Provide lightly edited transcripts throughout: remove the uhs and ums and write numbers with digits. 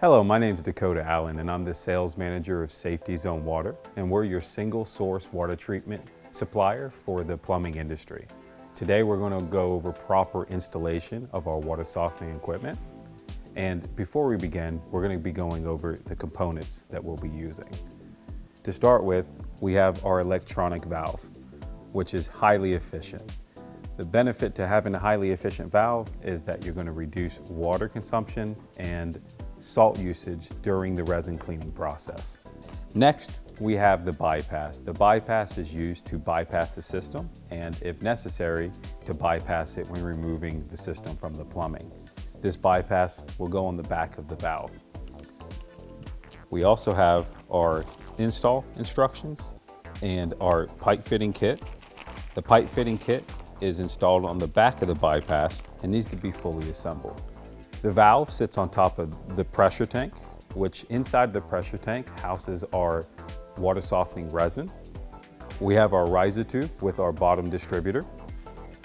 Hello, my name is Dakota Allen and I'm the sales manager of Safety Zone Water, and we're your single source water treatment supplier for the plumbing industry. Today we're going to go over proper installation of our water softening equipment. And before we begin, we're going to be going over the components that we'll be using. To start with, we have our electronic valve, which is highly efficient. The benefit to having a highly efficient valve is that you're going to reduce water consumption and salt usage during the resin cleaning process. Next, we have the bypass. The bypass is used to bypass the system and, if necessary, to bypass it when removing the system from the plumbing. This bypass will go on the back of the valve. We also have our install instructions and our pipe fitting kit. The pipe fitting kit is installed on the back of the bypass and needs to be fully assembled. The valve sits on top of the pressure tank, which inside the pressure tank houses our water softening resin. We have our riser tube with our bottom distributor.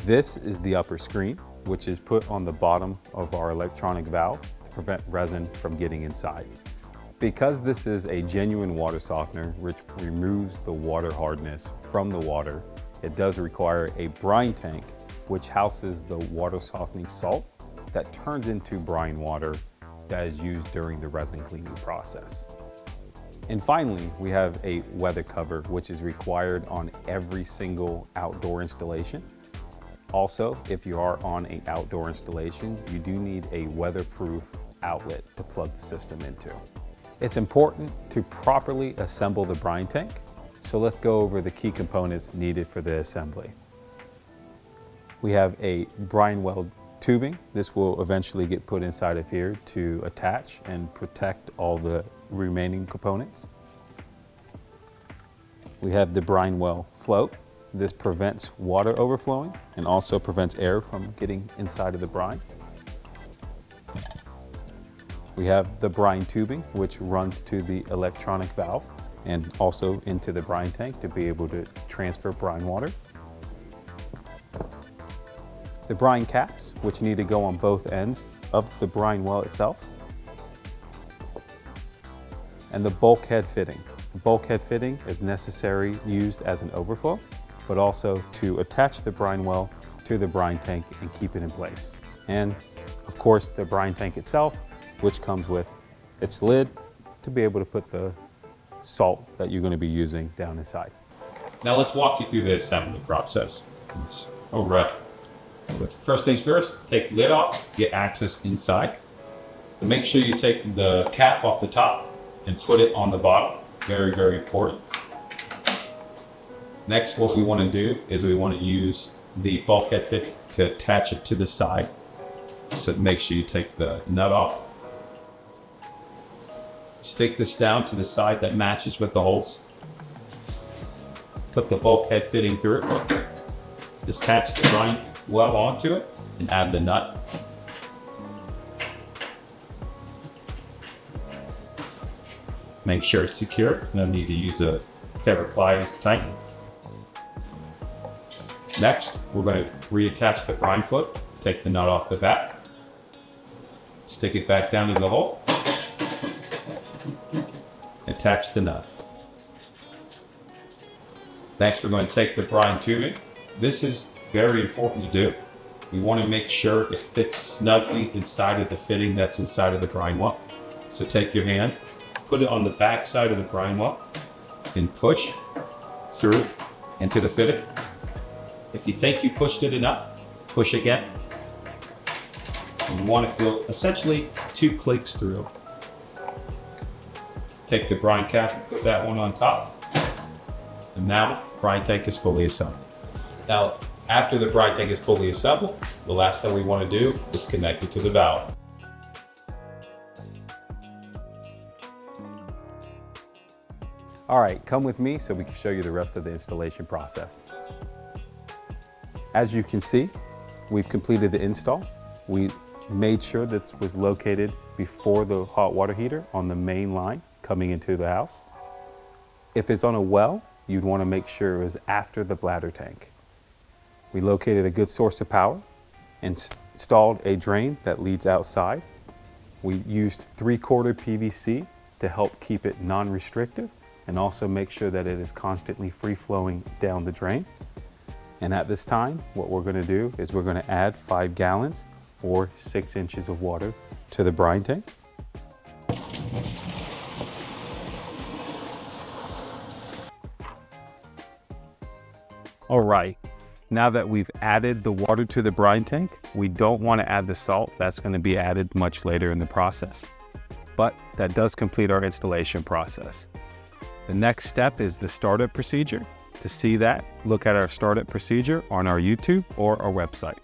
This is the upper screen, which is put on the bottom of our electronic valve to prevent resin from getting inside. Because this is a genuine water softener, which removes the water hardness from the water, it does require a brine tank, which houses the water softening salt that turns into brine water that is used during the resin cleaning process. And finally, we have a weather cover, which is required on every single outdoor installation. Also, if you are on an outdoor installation, you do need a weatherproof outlet to plug the system into. It's important to properly assemble the brine tank, so let's go over the key components needed for the assembly. We have a brine weld tubing. This will eventually get put inside of here to attach and protect all the remaining components. We have the brine well float. This prevents water overflowing and also prevents air from getting inside of the brine. We have the brine tubing, which runs to the electronic valve and also into the brine tank to be able to transfer brine water. The brine caps, which need to go on both ends of the brine well itself. And the bulkhead fitting. The bulkhead fitting is necessary used as an overflow, but also to attach the brine well to the brine tank and keep it in place. And of course, the brine tank itself, which comes with its lid to be able to put the salt that you're going to be using down inside. Now let's walk you through the assembly process. All right. First things first, take the lid off, get access inside. Make sure you take the cap off the top and put it on the bottom. Very, very important. Next, what we want to do is we want to use the bulkhead fit to attach it to the side. So make sure you take the nut off. Stick this down to the side that matches with the holes. Put the bulkhead fitting through it. Just attach the brine well onto it and add the nut. Make sure it's secure. No need to use a pair of pliers to tighten. Next, we're going to reattach the brine foot. Take the nut off the back. Stick it back down to the hole. Attach the nut. Next, we're going to take the brine tubing. This is very important to do. We want to make sure it fits snugly inside of the fitting that's inside of the brine well. So take your hand, put it on the back side of the brine well, and push through into the fitting. If you think you pushed it enough, push again. You want to feel essentially 2 clicks through. Take the brine cap and put that one on top. And now the brine tank is fully assembled. Now, after the brine tank is fully assembled, the last thing we want to do is connect it to the valve. All right, come with me so we can show you the rest of the installation process. As you can see, we've completed the install. We made sure this was located before the hot water heater on the main line coming into the house. If it's on a well, you'd want to make sure it was after the bladder tank. We located a good source of power and installed a drain that leads outside. We used 3/4 PVC to help keep it non-restrictive and also make sure that it is constantly free flowing down the drain. And at this time, what we're going to do is we're going to add 5 gallons or 6 inches of water to the brine tank. All right, now that we've added the water to the brine tank, we don't want to add the salt. That's going to be added much later in the process. But that does complete our installation process. The next step is the startup procedure. To see that, look at our startup procedure on our YouTube or our website.